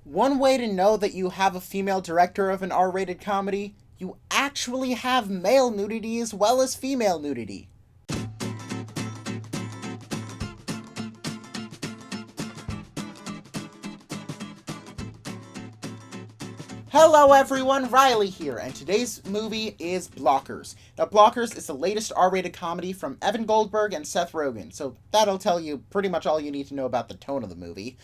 One way to know that you have a female director of an R-rated comedy, you actually have male nudity as well as female nudity. Hello everyone, Riley here, and today's movie is Blockers. Now, Blockers is the latest R-rated comedy from Evan Goldberg and Seth Rogen, so that'll tell you pretty much all you need to know about the tone of the movie.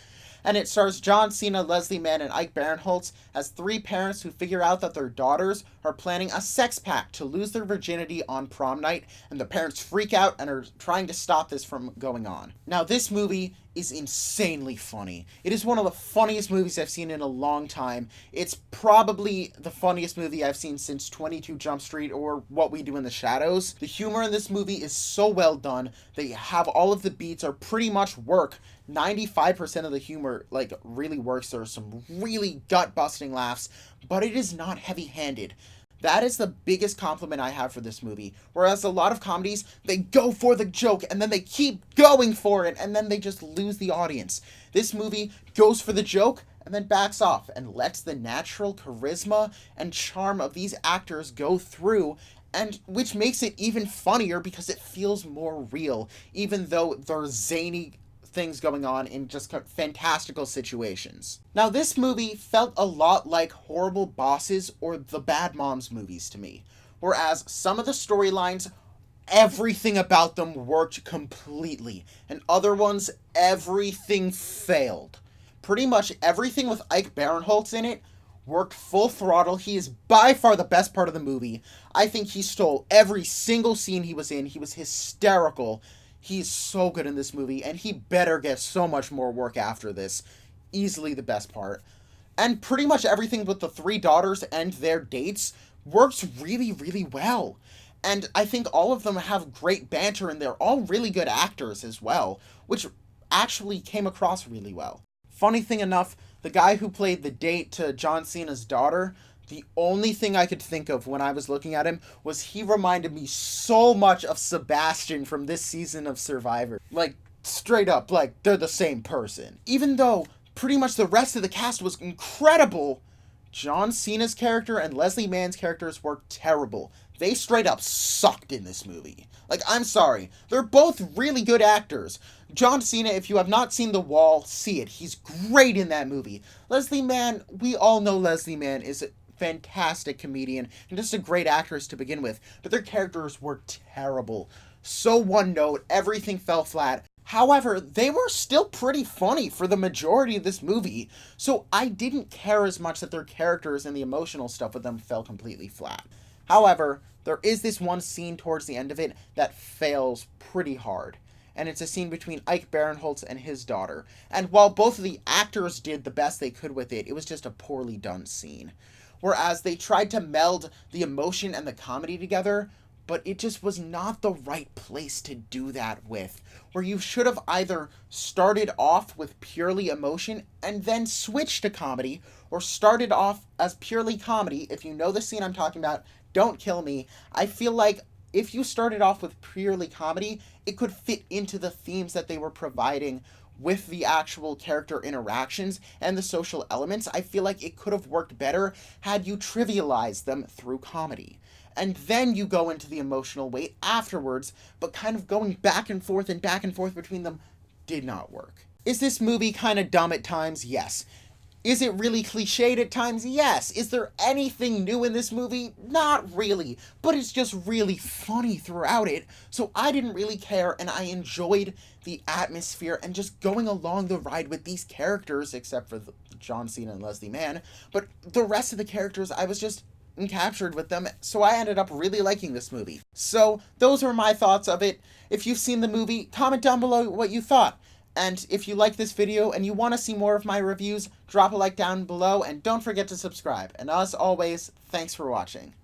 And it stars John Cena, Leslie Mann, and Ike Barinholtz as three parents who figure out that their daughters are planning a sex pact to lose their virginity on prom night, and the parents freak out and are trying to stop this from going on. Now, this movie is insanely funny. It is one of the funniest movies I've seen in a long time. It's probably the funniest movie I've seen since 22 Jump Street or What We Do in the Shadows. The humor in this movie is so well done. They have all of the beats are pretty much work. 95% of the humor, really works. There are some really gut-busting laughs, but it is not heavy-handed. That is the biggest compliment I have for this movie. Whereas a lot of comedies, they go for the joke, and then they keep going for it, and then they just lose the audience. This movie goes for the joke, and then backs off, and lets the natural charisma and charm of these actors go through, and which makes it even funnier because it feels more real, even though there's zany things going on in just fantastical situations. Now, this movie felt a lot like Horrible Bosses or the Bad Moms movies to me, whereas some of the storylines, everything about them worked completely, and other ones, everything failed. Pretty much everything with Ike Barinholtz in it worked full throttle. He is by far the best part of the movie. I think he stole every single scene he was in. He was hysterical. He's so good in this movie, and he better get so much more work after this. Easily the best part. And pretty much everything with the three daughters and their dates works really, really well. And I think all of them have great banter, and they're all really good actors as well, which actually came across really well. Funny thing enough, the guy who played the date to John Cena's daughter, the only thing I could think of when I was looking at him was he reminded me so much of Sebastian from this season of Survivor. Straight up, they're the same person. Even though pretty much the rest of the cast was incredible, John Cena's character and Leslie Mann's characters were terrible. They straight up sucked in this movie. I'm sorry. They're both really good actors. John Cena, if you have not seen The Wall, see it. He's great in that movie. Leslie Mann, we all know Leslie Mann is a fantastic comedian and just a great actress to begin with, but their characters were terrible. So one note, everything fell flat. However, they were still pretty funny for the majority of this movie, so I didn't care as much that their characters and the emotional stuff with them fell completely flat. However, there is this one scene towards the end of it that fails pretty hard, and it's a scene between Ike Barinholtz and his daughter. And while both of the actors did the best they could with it, it was just a poorly done scene. Whereas they tried to meld the emotion and the comedy together, but it just was not the right place to do that with. Where you should have either started off with purely emotion and then switched to comedy, or started off as purely comedy. If you know the scene I'm talking about, don't kill me. I feel like if you started off with purely comedy, it could fit into the themes that they were providing with the actual character interactions and the social elements. I feel like it could have worked better had you trivialized them through comedy. And then you go into the emotional weight afterwards, but kind of going back and forth between them did not work. Is this movie kind of dumb at times? Yes. Is it really cliched at times? Yes. Is there anything new in this movie? Not really. But it's just really funny throughout it. So I didn't really care, and I enjoyed the atmosphere and just going along the ride with these characters, except for John Cena and Leslie Mann. But the rest of the characters, I was just encaptured with them, so I ended up really liking this movie. So those are my thoughts of it. If you've seen the movie, comment down below what you thought. And if you like this video and you want to see more of my reviews, drop a like down below and don't forget to subscribe. And as always, thanks for watching.